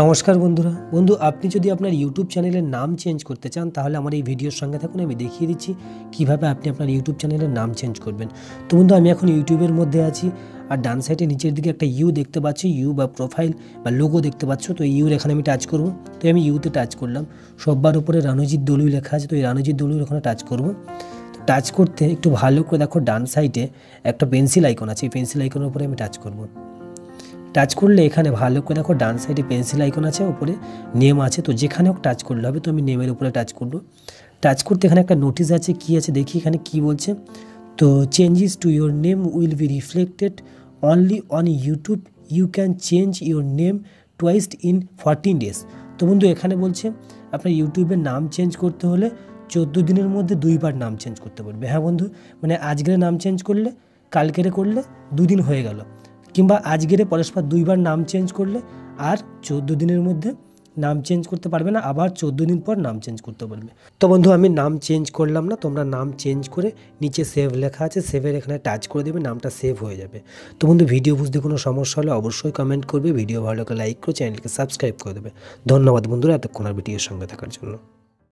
নমস্কার বন্ধু আপনি যদি আপনার ইউটিউব চ্যানেলের নাম চেঞ্জ করতে চান তাহলে আমার এই ভিডিওর সঙ্গে থাকুন। আমি দেখিয়ে দিচ্ছি কিভাবে আপনি আপনার ইউটিউব চ্যানেলের নাম চেঞ্জ করবেন। তো বন্ধু আমি এখন ইউটিউবের মধ্যে আছি আর ডান সাইডে নিচের দিকে একটা ইউ দেখতে পাচ্ছি, ইউ বা প্রোফাইল বা লোগো দেখতে পাচ্ছ। তো ইউর এখানে আমি টাচ করব। তো আমি ইউতে টাচ করলাম। সবার উপরে রানুজিৎ দলুই লেখা আছে, তো এই রানুজিৎ দলুইর ওখানে টাচ করব। তো টাচ করতে একটু ভালো করে দেখো ডান সাইডে একটা পেন্সিল আইকন আছে, এই পেন্সিল আইকনের উপরে আমি টাচ করব। টাচ করলে এখানে ভালো করে দেখো ডান সাইডে পেন্সিল আইকন আছে, উপরে নেম আছে, তো যেখানে হোক টাচ করলে হবে। তো আমি নেমের উপরে টাচ করব। টাচ করতে এখানে একটা নোটিশ আছে, কি আছে দেখি এখানে কি বলছে। তো changes to your name will be reflected only on YouTube, you can change your name twice in 14 days। তো বন্ধু এখানে বলছে আপনার ইউটিউবের নাম চেঞ্জ করতে হলে 14 দিনের মধ্যে 2বার নাম চেঞ্জ করতে পারবে। হ্যাঁ বন্ধু, মানে আজকের নাম চেঞ্জ করলে কালকেরে করলে 2 দিন হয়ে গেল, কিংবা আজকেরে পরস্পর 2বার নাম চেঞ্জ করলে আর 14 দিনের মধ্যে নাম চেঞ্জ করতে পারবে না, আবার 14 দিন পর নাম চেঞ্জ করতে পারবে। তো বন্ধু আমি নাম চেঞ্জ করলাম না, তোমরা নাম চেঞ্জ করে নিচে সেভ লেখা আছে, সেভের এখানে টাচ করে দেবে, নামটা সেভ হয়ে যাবে। তো বন্ধু ভিডিও বুঝতে কোনো সমস্যা হলে অবশ্যই কমেন্ট করবে, ভিডিও ভালো লাগলে লাইক করে চ্যানেলকে সাবস্ক্রাইব করে দেবে। ধন্যবাদ বন্ধুরা এতক্ষণ আর ভিডিওর সঙ্গে থাকার জন্য।